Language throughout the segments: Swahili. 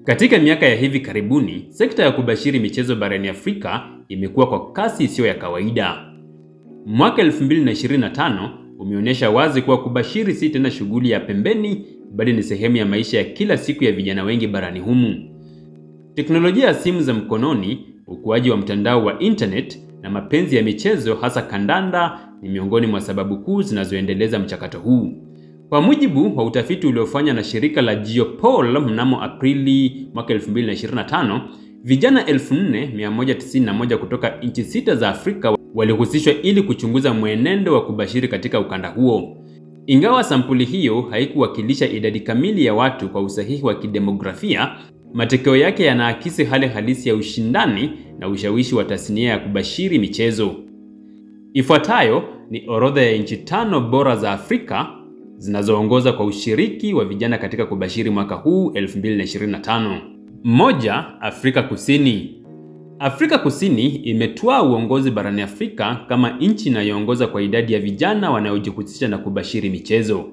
Katika miaka ya hivi karibuni, sekta ya kubashiri michezo barani Afrika imekuwa kwa kasi isiyo ya kawaida. Mwaka 2025 umeonyesha wazi kuwa kubashiri si tena shughuli ya pembeni, bali ni sehemu ya maisha ya kila siku ya vijana wengi barani humu. Teknolojia ya simu za mkononi, ukuaji wa mtandao wa internet na mapenzi ya michezo hasa kandanda ni miongoni mwa sababu kuu zinazoendeleza mchakato huu. Kwa mujibu wa utafiti uliofanywa na shirika la Geopol mnamo Aprili mwaka 2025, vijana 4191 kutoka nchi 6 za Afrika walihusishwa ili kuchunguza mwenendo wa kubashiri katika ukanda huo. Ingawa sampuli hiyo haikuwakilisha idadi kamili ya watu kwa usahihi wa kidemografia, matokeo yake yanaakisi hali halisi ya ushindani na ushawishi wa tasnia ya kubashiri michezo. Ifuatayo ni orodha ya nchi 5 bora za Afrika zinazoongoza kwa ushiriki wa vijana katika kubashiri mwaka huu 2025. 1. Afrika Kusini. Afrika Kusini imetwaa uongozi barani Afrika kama nchi inayoongoza kwa idadi ya vijana wanaojihusisha na kubashiri michezo.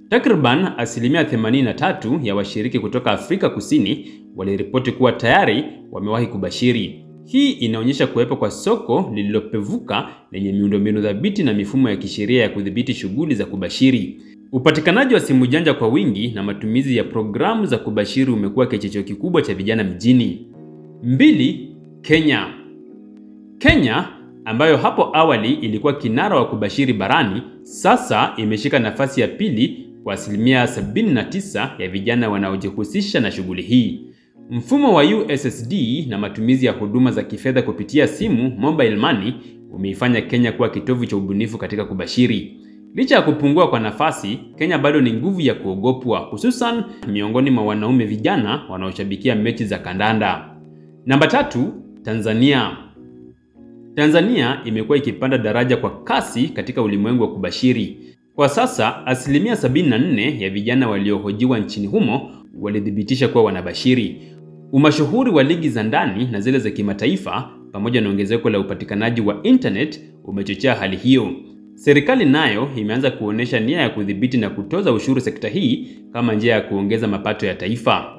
Takriban 83% ya washiriki kutoka Afrika Kusini waliripoti kuwa tayari wamewahi kubashiri. Hii inaonyesha kuwepo kwa soko lililopevuka lenye miundombinu thabiti na mifumo ya kisheria ya kudhibiti shughuli za kubashiri. Upatikanaji wa simu janja kwa wingi na matumizi ya programu za kubashiri umekuwa kichocheo kikubwa cha vijana mjini. 2. Kenya. Kenya, ambayo hapo awali ilikuwa kinara wa kubashiri barani, sasa imeshika nafasi ya pili kwa 79% ya vijana wanaojihusisha na shughuli hii. Mfumo wa USSD na matumizi ya huduma za kifedha kupitia simu, mobile money, umeifanya Kenya kuwa kitovu cha ubunifu katika kubashiri. Licha ya kupungua kwa nafasi, Kenya bado ni nguvu ya kuogopwa, hususan miongoni mwa wanaume vijana wanaoshabikia mechi za kandanda. Namba 3, Tanzania. Tanzania imekuwa ikipanda daraja kwa kasi katika ulimwengu wa kubashiri. Kwa sasa, 74% ya vijana waliohojiwa nchini humo walidhibitisha kuwa wanabashiri. Umashuhuri wa ligi za ndani na zile za kimataifa pamoja na ongezeko la upatikanaji wa internet umechochea hali hiyo. Serikali nayo imeanza kuonesha nia ya kudhibiti na kutoza ushuru sekta hii kama njia ya kuongeza mapato ya taifa.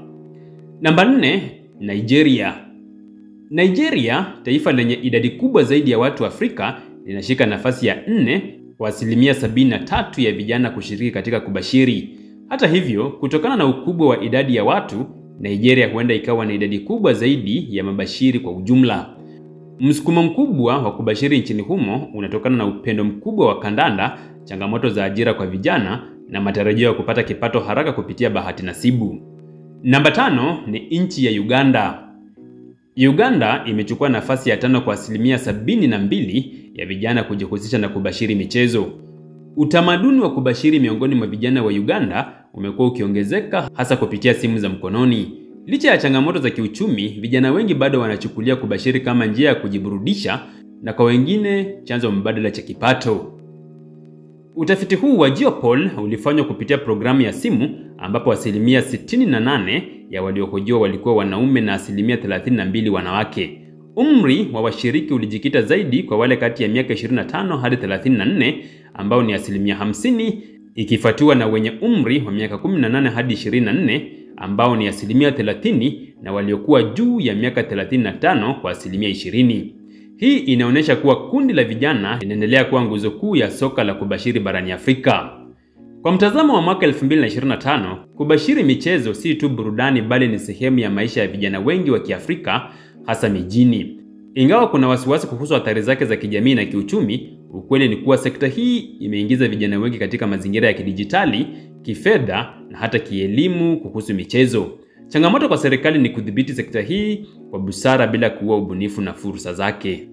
Namba 4, Nigeria. Nigeria, taifa lenye idadi kubwa zaidi ya watu Afrika, linashika nafasi ya 4 kwa 73% ya vijana kushiriki katika kubashiri. Hata hivyo, kutokana na ukubwa wa idadi ya watu, Nigeria huenda ikawa na idadi kubwa zaidi ya mabashiri kwa ujumla. Msukumo mkubwa wa kubashiri nchini humo unatokana na upendo mkubwa wa kandanda, changamoto za ajira kwa vijana na matarajio ya kupata kipato haraka kupitia bahati nasibu. Namba 5 ni nchi ya Uganda. Uganda imechukua nafasi ya 5 kwa 72% ya vijana kujihusisha na kubashiri michezo. Utamaduni wa kubashiri miongoni mwa vijana wa Uganda umekuwa ukiongezeka hasa kupitia simu za mkononi. Licha ya changamoto za kiuchumi, vijana wengi bado wanachukulia kubashiri kama njia ya kujiburudisha na kwa wengine chanzo mbadala cha kipato. Utafiti huu wa Geopol ulifanywa kupitia programu ya simu ambapo 68% ya waliohojiwa walikuwa wanaume na 32% wanawake. Umri wa washiriki ulijikita zaidi kwa wale kati ya miaka 25 hadi 34 ambao ni 50%, ikifuatiwa na wenye umri wa miaka 18 hadi 24 ambao ni 30% na waliokuwa juu ya miaka 35 kwa 20%. Hii inaonyesha kuwa kundi la vijana linaendelea kuwa nguzo kuu ya soka la kubashiri barani Afrika. Kwa mtazamo wa mwaka 2025, kubashiri michezo si tu burudani bali ni sehemu ya maisha ya vijana wengi wa Kiafrika hasa mijini. Ingawa kuna wasiwasi kuhusu athari zake za kijamii na kiuchumi, ukweli ni kuwa sekta hii imeingiza vijana wengi katika mazingira ya kidijitali, kifedha na hata kielimu kuhusu michezo. Changamoto kwa serikali ni kudhibiti sekta hii kwa busara bila kuua ubunifu na fursa zake.